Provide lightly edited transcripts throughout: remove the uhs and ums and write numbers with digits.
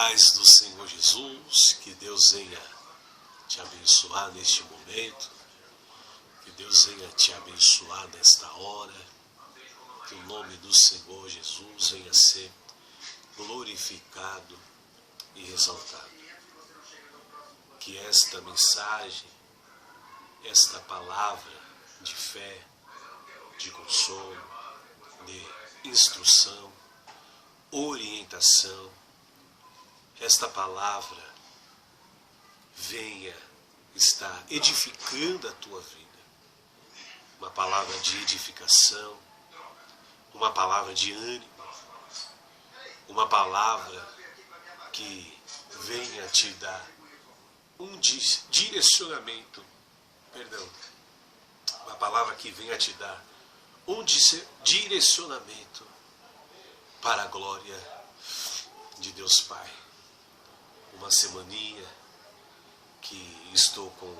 paz do Senhor Jesus, que Deus venha te abençoar neste momento, que Deus venha te abençoar nesta hora, que o nome do Senhor Jesus venha ser glorificado e exaltado. Que esta mensagem, esta palavra de fé, de consolo, de instrução, orientação, esta palavra venha estar edificando a tua vida. Uma palavra de edificação, uma palavra de ânimo, uma palavra que venha te dar um direcionamento, uma palavra que venha te dar um direcionamento para a glória de Deus Pai. Uma semaninha que estou com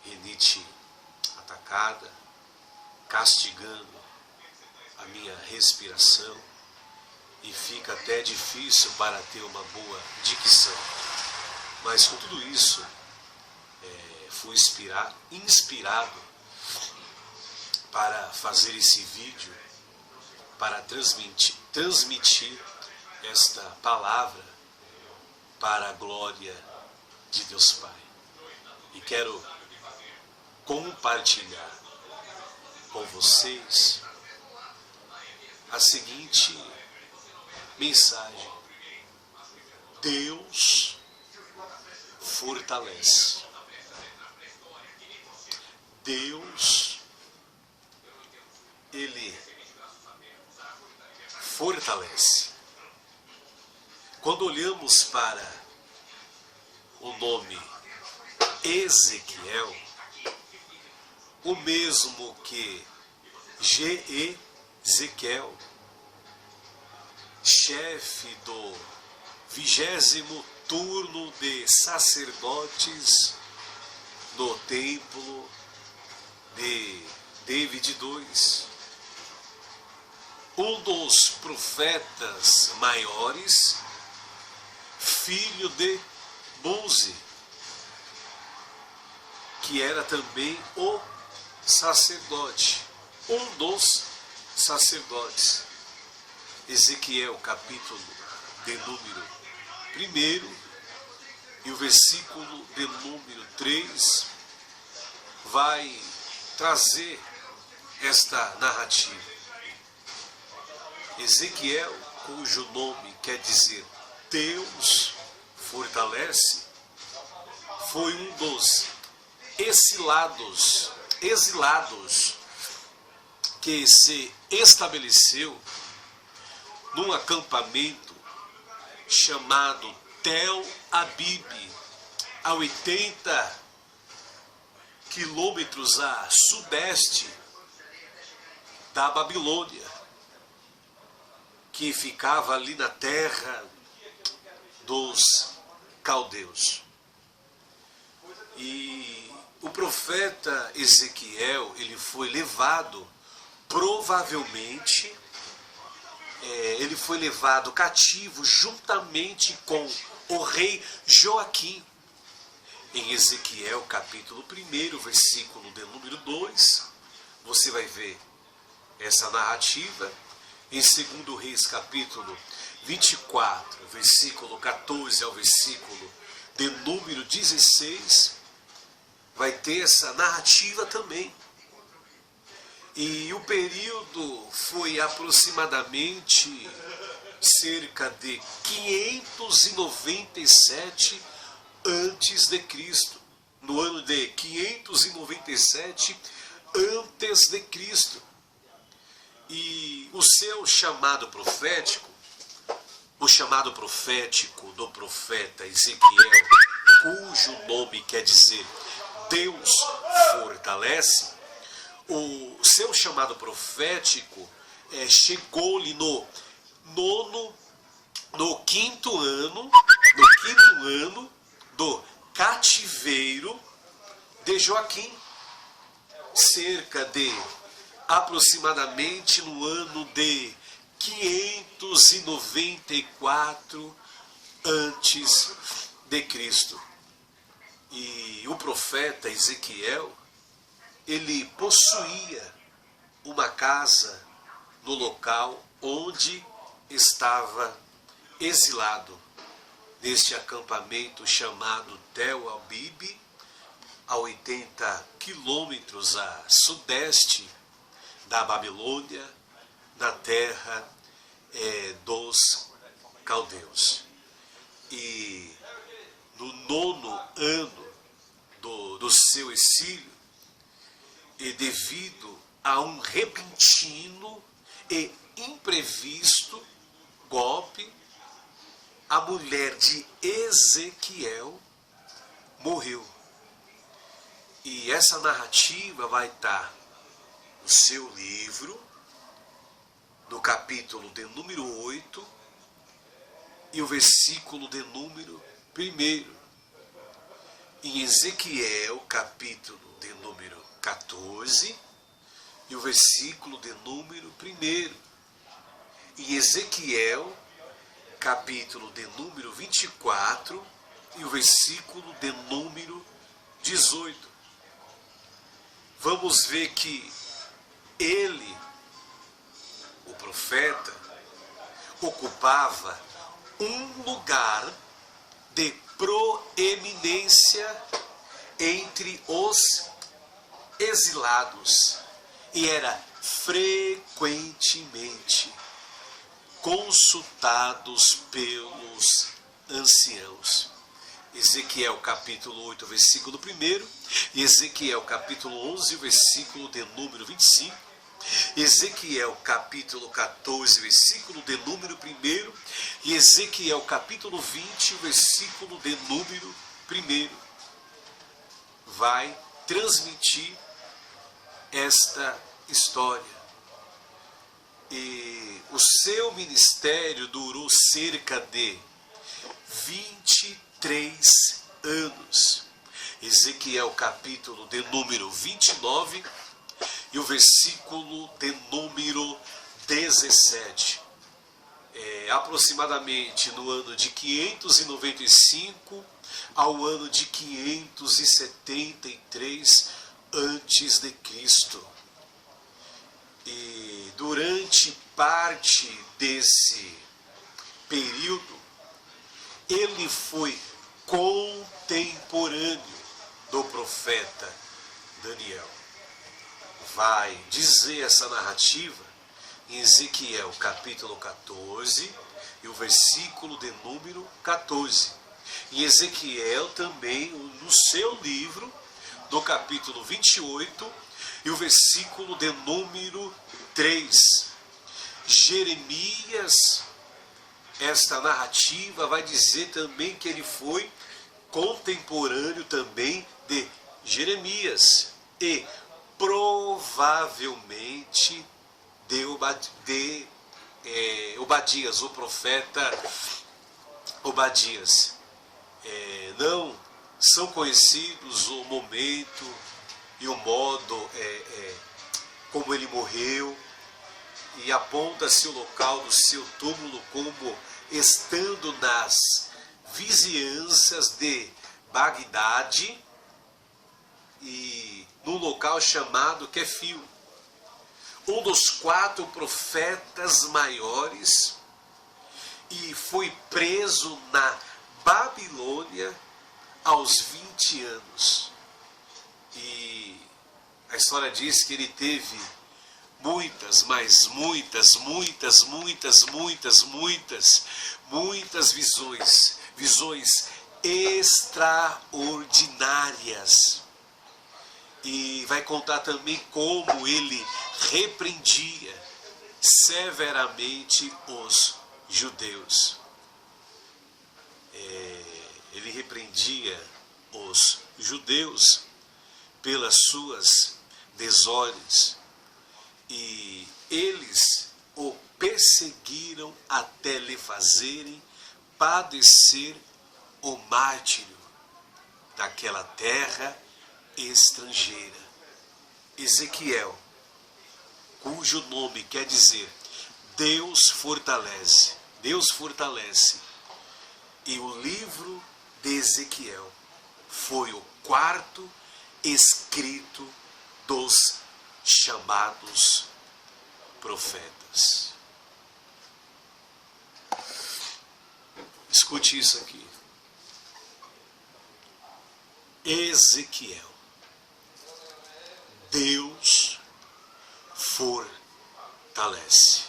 rinite atacada, castigando a minha respiração e fica até difícil para ter uma boa dicção. Mas com tudo isso, fui inspirado para fazer esse vídeo, para transmitir esta palavra para a glória de Deus Pai. E quero compartilhar com vocês a seguinte mensagem: Deus fortalece. Deus, Ele fortalece. Quando olhamos para o nome Ezequiel, o mesmo que Ezequiel, chefe do 20º turno de sacerdotes no templo de David II, um dos profetas maiores, filho de Buzi, que era também o sacerdote, um dos sacerdotes. Ezequiel, capítulo de número 1 e o versículo de número 3 vai trazer esta narrativa. Ezequiel, cujo nome quer dizer Deus fortalece, foi um dos exilados que se estabeleceu num acampamento chamado Tel Abib, a 80 quilômetros a sudeste da Babilônia, que ficava ali na terra dos caldeus. E o profeta Ezequiel, ele foi levado, provavelmente, ele foi levado cativo juntamente com o rei Joaquim. Em Ezequiel, capítulo 1, versículo de número 2, você vai ver essa narrativa. Em 2 Reis, capítulo 24, versículo 14 ao versículo de número 16, vai ter essa narrativa também. E o período foi aproximadamente cerca de 597 antes de Cristo. No ano de 597 antes de Cristo. E o seu chamado profético, o chamado profético do profeta Ezequiel, cujo nome quer dizer Deus fortalece, o seu chamado profético chegou-lhe no quinto ano do cativeiro de Joaquim, cerca de aproximadamente no ano de 594 antes de Cristo. E o profeta Ezequiel, ele possuía uma casa no local onde estava exilado, neste acampamento chamado Tel Abib, a 80 quilômetros a sudeste da Babilônia, na terra dos caldeus. E no 9º ano do seu exílio, e devido a um repentino e imprevisto golpe, a mulher de Ezequiel morreu. E essa narrativa vai estar no seu livro, no capítulo de número 8 e o versículo de número 1. Em Ezequiel, capítulo de número 14 e o versículo de número 1. Em Ezequiel, capítulo de número 24 e o versículo de número 18. Vamos ver que ele, o profeta, ocupava um lugar de proeminência entre os exilados e era frequentemente consultados pelos anciãos. Ezequiel capítulo 8, versículo 1, e Ezequiel capítulo 11, versículo de número 25, Ezequiel capítulo 14, versículo de número 1, e Ezequiel capítulo 20, versículo de número 1, vai transmitir esta história. E o seu ministério durou cerca de 23 anos. Ezequiel capítulo de número 29 e o versículo de número 17. Aproximadamente no ano de 595 ao ano de 573 antes de Cristo. E durante parte desse período, ele foi contemporâneo do profeta Daniel. Vai dizer essa narrativa em Ezequiel capítulo 14 e o versículo de número 14. Em Ezequiel também, no seu livro, do capítulo 28 e o versículo de número 3. Jeremias, esta narrativa vai dizer também que ele foi contemporâneo também de Jeremias e provavelmente de Obadias, o profeta Obadias. Não são conhecidos o momento e o modo como ele morreu, e aponta-se o local do seu túmulo como estando nas vizinhanças de Bagdade e num local chamado Quefil, um dos 4 profetas maiores, e foi preso na Babilônia aos 20 anos. E a história diz que ele teve muitas visões extraordinárias. E vai contar também como ele repreendia severamente os judeus. Ele repreendia os judeus pelas suas desordens, e eles o perseguiram até lhe fazerem padecer o mártírio daquela terra estrangeira. Ezequiel, cujo nome quer dizer Deus fortalece, E o livro de Ezequiel foi o quarto escrito dos chamados profetas. Escute isso aqui. Ezequiel. Deus fortalece.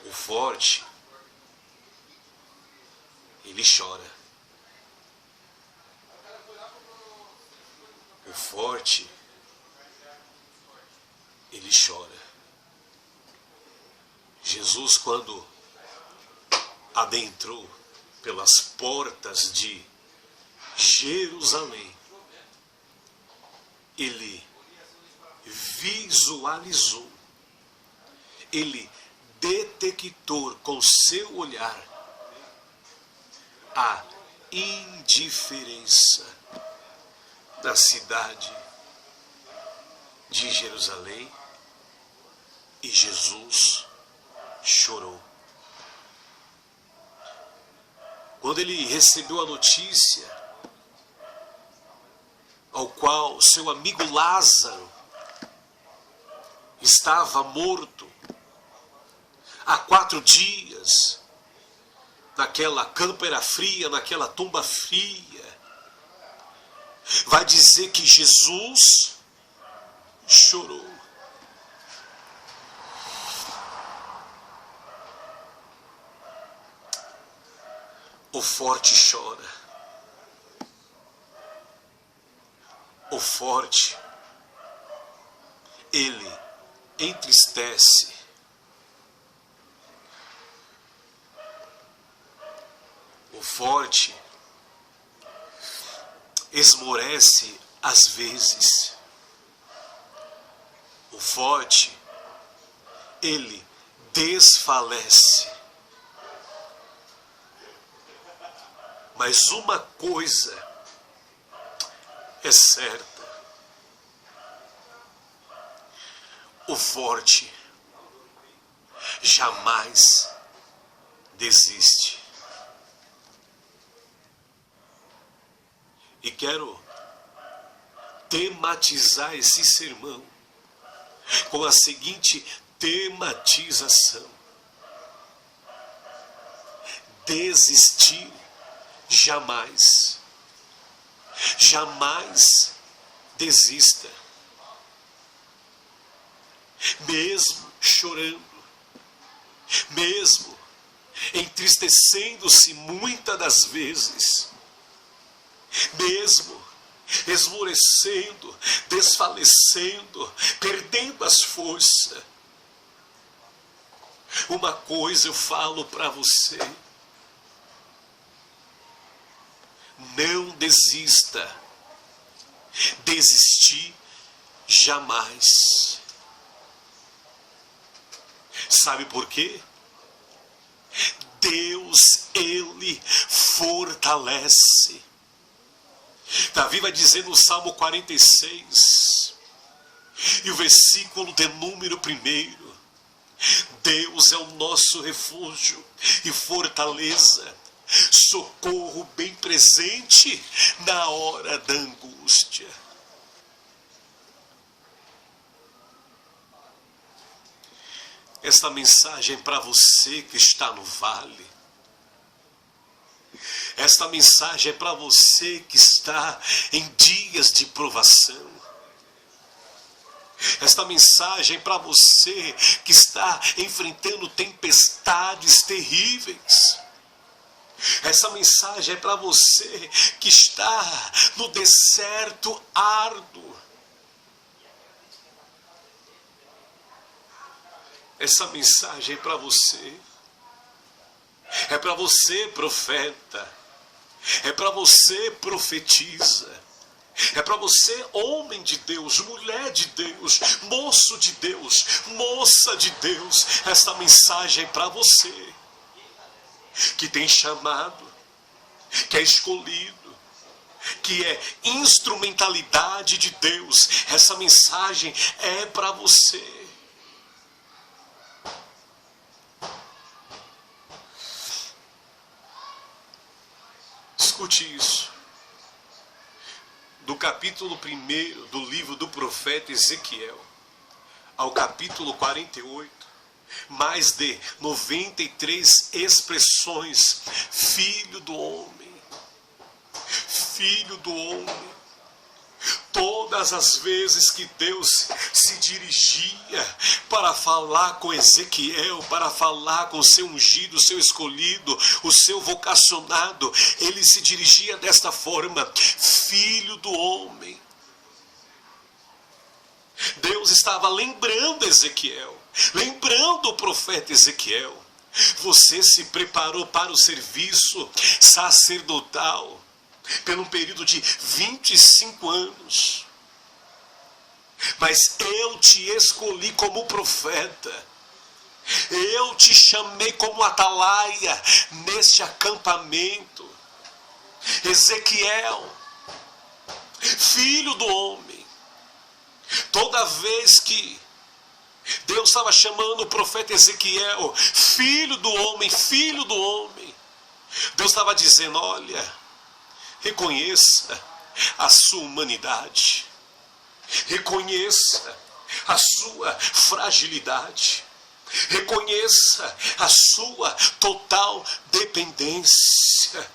O forte, ele chora. O forte, ele chora. Jesus, quando adentrou pelas portas de Jerusalém, ele visualizou, ele detectou com seu olhar a indiferença da cidade de Jerusalém, e Jesus chorou. Quando ele recebeu a notícia, ao qual seu amigo Lázaro estava morto há 4 dias, naquela câmara fria, naquela tumba fria, vai dizer que Jesus chorou. O forte chora. O forte, ele entristece. O forte esmorece às vezes. O forte, ele desfalece. Mas uma coisa é certa: o forte jamais desiste. E quero tematizar esse sermão com a seguinte tematização: desistir jamais. Jamais desista. Mesmo chorando, mesmo entristecendo-se muitas das vezes, mesmo esmorecendo, desfalecendo, perdendo as forças, uma coisa eu falo para você: não desista. Desistir jamais. Sabe por quê? Deus, ele fortalece. Davi vai dizer no Salmo 46, e o versículo de número 1: Deus é o nosso refúgio e fortaleza, socorro bem presente na hora da angústia. Esta mensagem é para você que está no vale. Esta mensagem é para você que está em dias de provação. Esta mensagem é para você que está enfrentando tempestades terríveis. Essa mensagem é para você que está no deserto árduo. Essa mensagem é para você. É para você, profeta. É para você, profetiza. É para você, homem de Deus, mulher de Deus, moço de Deus, moça de Deus. Esta mensagem é para você que tem chamado, que é escolhido, que é instrumentalidade de Deus. Essa mensagem é para você. Escute isso. Do capítulo 1 do livro do profeta Ezequiel ao capítulo 48, mais de 93 expressões. Filho do homem, filho do homem. Todas as vezes que Deus se dirigia para falar com Ezequiel, para falar com o seu ungido, o seu escolhido, o seu vocacionado, ele se dirigia desta forma: filho do homem. Deus estava lembrando Ezequiel, lembrando o profeta Ezequiel: você se preparou para o serviço sacerdotal por um período de 25 anos. Mas eu te escolhi como profeta. Eu te chamei como atalaia neste acampamento. Ezequiel, filho do homem. Toda vez que Deus estava chamando o profeta Ezequiel, filho do homem, Deus estava dizendo: olha, reconheça a sua humanidade. Reconheça a sua fragilidade. Reconheça a sua total dependência.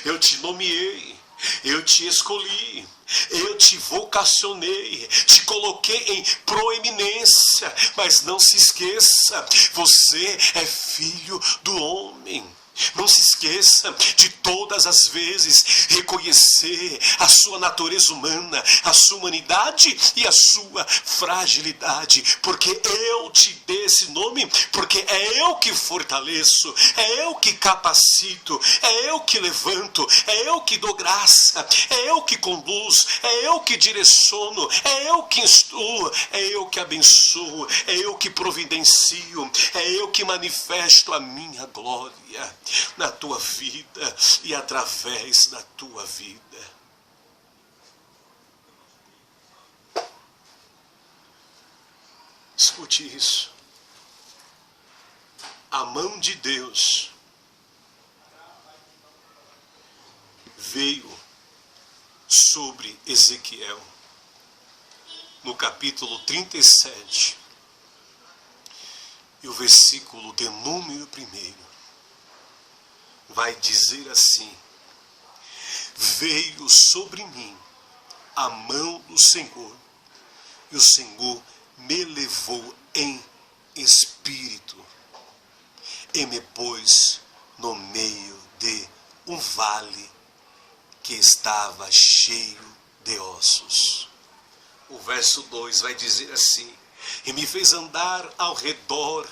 Eu te nomeei, eu te escolhi, eu te vocacionei, te coloquei em proeminência, mas não se esqueça, você é filho do homem. Não se esqueça de todas as vezes reconhecer a sua natureza humana, a sua humanidade e a sua fragilidade, porque eu te dei esse nome, porque é eu que fortaleço, é eu que capacito, é eu que levanto, é eu que dou graça, é eu que conduzo, é eu que direciono, é eu que instruo, é eu que abençoo, é eu que providencio, é eu que manifesto a minha glória na tua vida e através da tua vida. Escute isso. A mão de Deus veio sobre Ezequiel no capítulo 37 e o versículo de número 1 vai dizer assim: veio sobre mim a mão do Senhor, e o Senhor me levou em espírito e me pôs no meio de um vale que estava cheio de ossos. O verso 2 vai dizer assim: e me fez andar ao redor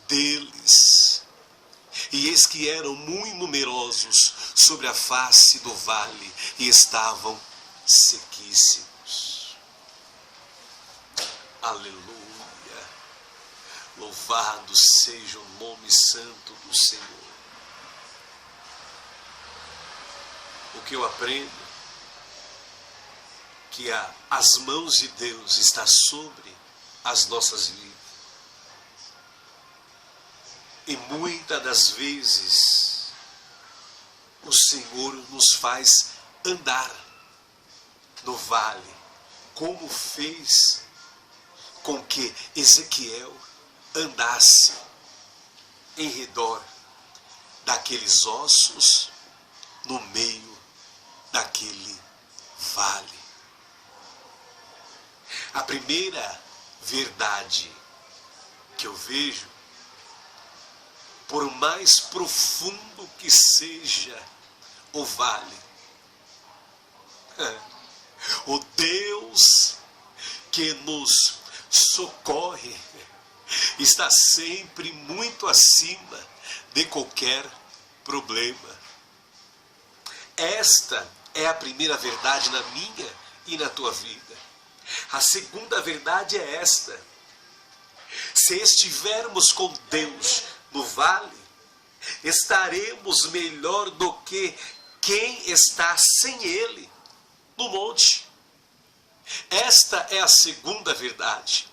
deles, e eis que eram muito numerosos sobre a face do vale, e estavam sequíssimos. Aleluia! Louvado seja o nome santo do Senhor. O que eu aprendo? Que as mãos de Deus estão sobre as nossas vidas. E muitas das vezes o Senhor nos faz andar no vale, como fez com que Ezequiel andasse em redor daqueles ossos, no meio daquele vale. A primeira verdade que eu vejo, por mais profundo que seja o vale, o Deus que nos socorre está sempre muito acima de qualquer problema. Esta é a primeira verdade na minha e na tua vida. A segunda verdade é esta: se estivermos com Deus no vale, estaremos melhor do que quem está sem Ele no monte. Esta é a segunda verdade.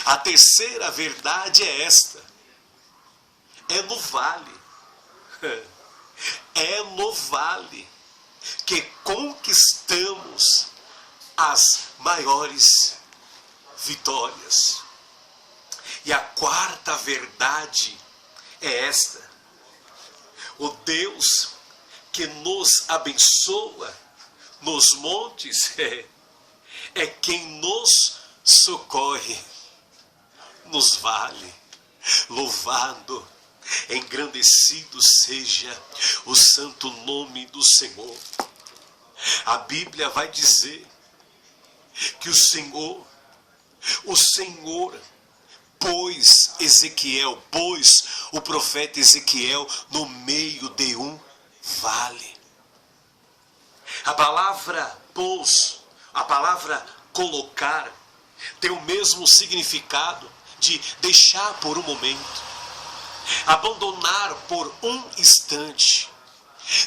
A terceira verdade é esta: é no vale. É no vale que conquistamos as maiores vitórias. E a quarta verdade é esta: o Deus que nos abençoa nos montes é quem nos socorre nos vales. Louvado, engrandecido seja o santo nome do Senhor. A Bíblia vai dizer que o Senhor pôs o profeta Ezequiel no meio de um vale. A palavra pôs, a palavra colocar, tem o mesmo significado de deixar por um momento, abandonar por um instante,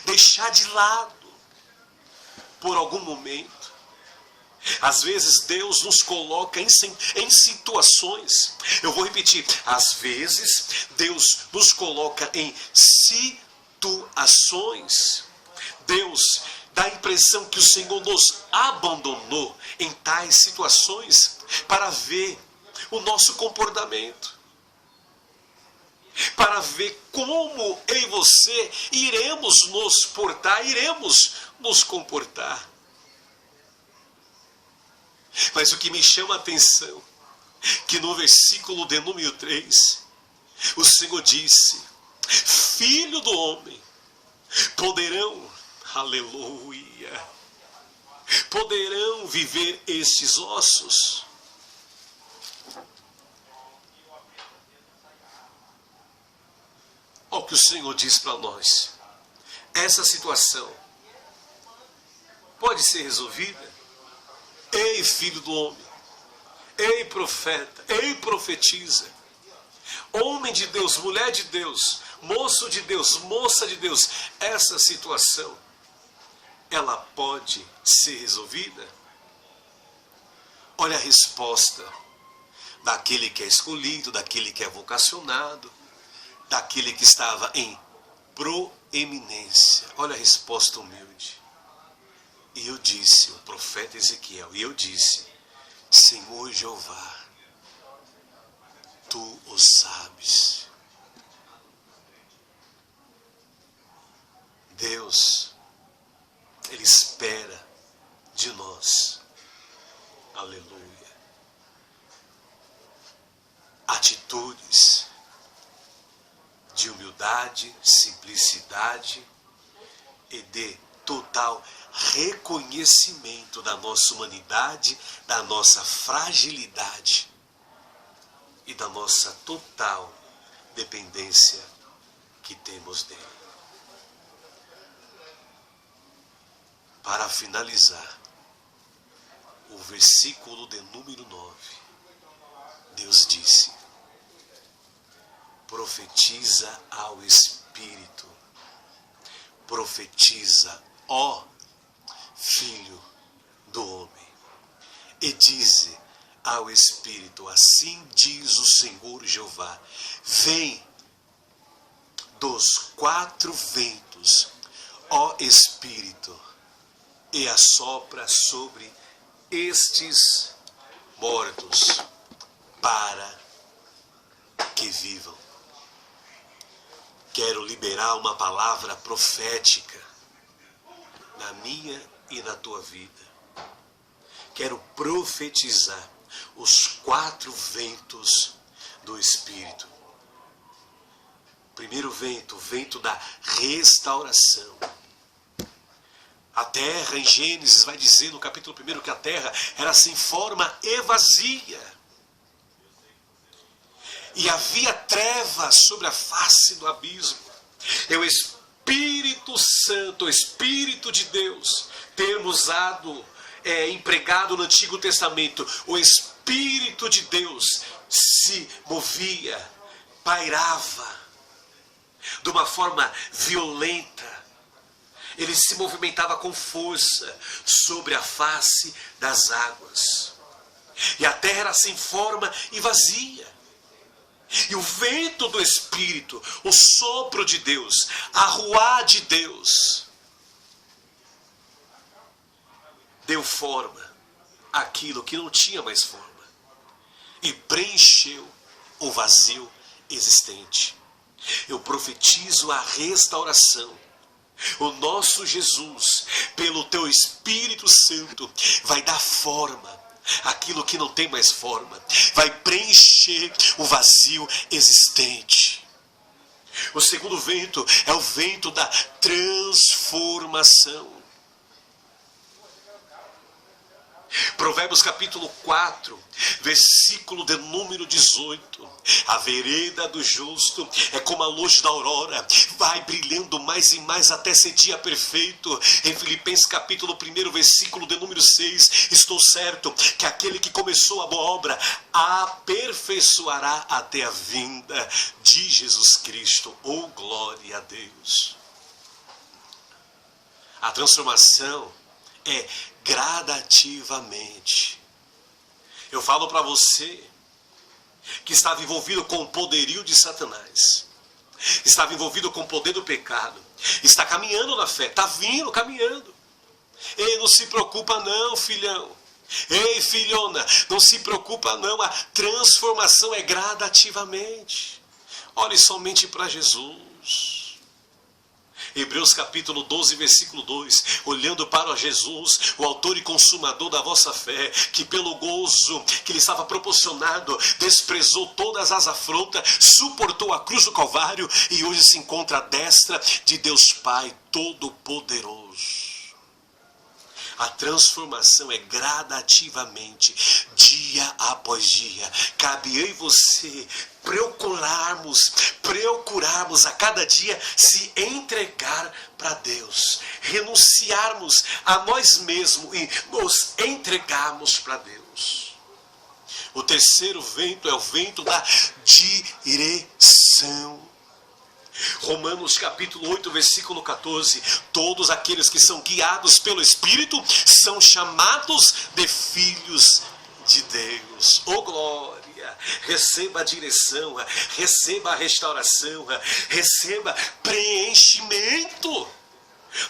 deixar de lado por algum momento. Às vezes Deus nos coloca em situações, eu vou repetir, às vezes Deus nos coloca em situações. Deus dá a impressão que o Senhor nos abandonou em tais situações para ver o nosso comportamento, para ver como eu e você iremos nos portar, iremos nos comportar. Mas o que me chama a atenção, que no versículo de número 3, o Senhor disse: Filho do homem, poderão, aleluia, poderão viver estes ossos? Olha o que o Senhor diz para nós. Essa situação pode ser resolvida? Ei, filho do homem, ei, profeta, ei, profetiza, homem de Deus, mulher de Deus, moço de Deus, moça de Deus, essa situação, ela pode ser resolvida? Olha a resposta daquele que é escolhido, daquele que é vocacionado, daquele que estava em proeminência. Olha a resposta humilde. E eu disse, o profeta Ezequiel, e eu disse: Senhor Jeová, tu o sabes. Deus, Ele espera de nós, aleluia, atitudes de humildade, simplicidade e de total reconhecimento da nossa humanidade, da nossa fragilidade e da nossa total dependência que temos dele. Para finalizar, o versículo de número 9, Deus disse: profetiza ao Espírito, profetiza, ó Filho do homem, e dize ao Espírito: assim diz o Senhor Jeová, vem dos quatro ventos, ó Espírito, e assopra sobre estes mortos, para que vivam. Quero liberar uma palavra profética na minha e na tua vida. Quero profetizar os quatro ventos do Espírito. Primeiro vento, o vento da restauração. A terra, em Gênesis, vai dizer no capítulo 1 que a terra era sem forma e vazia. E havia trevas sobre a face do abismo. É o Espírito Santo, o Espírito de Deus, termo usado, empregado no Antigo Testamento. O Espírito de Deus se movia, pairava de uma forma violenta. Ele se movimentava com força sobre a face das águas. E a terra era sem forma e vazia. E o vento do Espírito, o sopro de Deus, a ruá de Deus, deu forma àquilo que não tinha mais forma e preencheu o vazio existente. Eu profetizo a restauração. O nosso Jesus, pelo teu Espírito Santo, vai dar forma àquilo que não tem mais forma, vai preencher o vazio existente. O segundo vento é o vento da transformação. Provérbios capítulo 4, versículo de número 18. A vereda do justo é como a luz da aurora, vai brilhando mais e mais até ser dia perfeito. Em Filipenses capítulo 1, versículo de número 6. Estou certo que aquele que começou a boa obra aperfeiçoará até a vinda de Jesus Cristo. Oh, glória a Deus! A transformação é gradativamente. Eu falo para você que estava envolvido com o poderio de Satanás, estava envolvido com o poder do pecado, está caminhando na fé, está vindo, caminhando. Ei, não se preocupa não, filhão. Ei, filhona, não se preocupa não, a transformação é gradativamente. Olhe somente para Jesus. Hebreus capítulo 12, versículo 2. Olhando para Jesus, o autor e consumador da vossa fé, que pelo gozo que lhe estava proporcionado, desprezou todas as afrontas, suportou a cruz do Calvário e hoje se encontra à destra de Deus Pai Todo-Poderoso. A transformação é gradativamente, dia após dia. Cabe eu e você procurarmos a cada dia se entregar para Deus, renunciarmos a nós mesmos e nos entregarmos para Deus. O terceiro vento é o vento da direção. Romanos capítulo 8, versículo 14. Todos aqueles que são guiados pelo Espírito são chamados de filhos de Deus. Oh, glória! Receba a direção, receba a restauração, receba preenchimento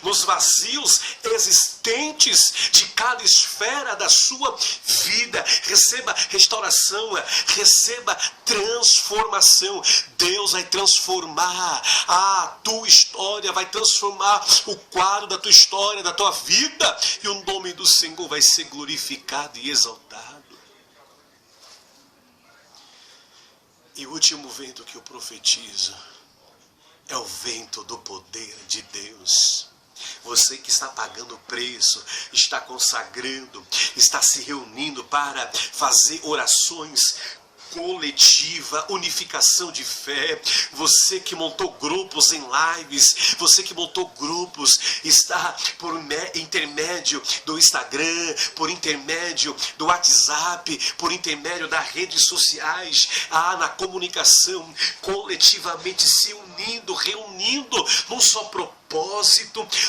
nos vazios existentes de cada esfera da sua vida. Receba restauração, receba transformação. Deus vai transformar a tua história, vai transformar o quadro da tua história, da tua vida, e o nome do Senhor vai ser glorificado e exaltado. E o último vento que eu profetizo é o vento do poder de Deus. Você que está pagando o preço, está consagrando, está se reunindo para fazer orações coletiva, unificação de fé. Você que montou grupos em lives, você que montou grupos, está por intermédio do Instagram, por intermédio do WhatsApp, por intermédio das redes sociais, na comunicação, coletivamente se unindo, reunindo num só propósito,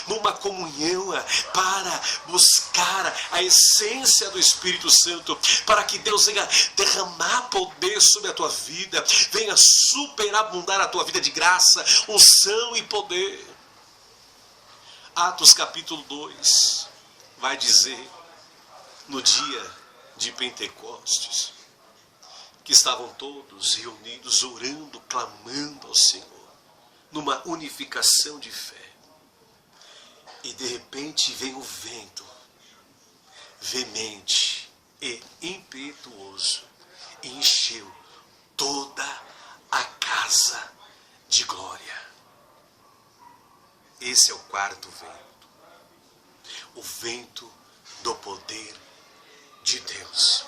numa comunhão, para buscar a essência do Espírito Santo, para que Deus venha derramar poder sobre a tua vida, venha superabundar a tua vida de graça, unção e poder. Atos capítulo 2 vai dizer, no dia de Pentecostes, que estavam todos reunidos, orando, clamando ao Senhor, numa unificação de fé. E de repente vem o vento veemente e impetuoso e encheu toda a casa de glória. Esse é o quarto vento, o vento do poder de Deus.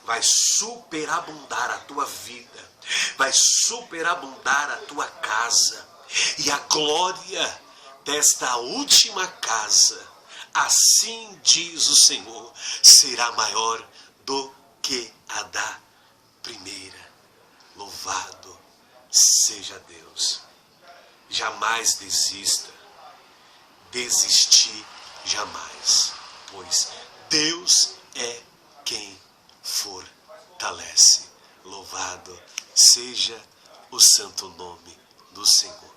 Vai superabundar a tua vida, vai superabundar a tua casa, e a glória desta última casa, assim diz o Senhor, será maior do que a da primeira. Louvado seja Deus. Jamais desista, desistir jamais, pois Deus é quem fortalece. Louvado seja o santo nome do Senhor.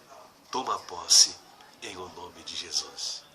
Toma posse em o nome de Jesus.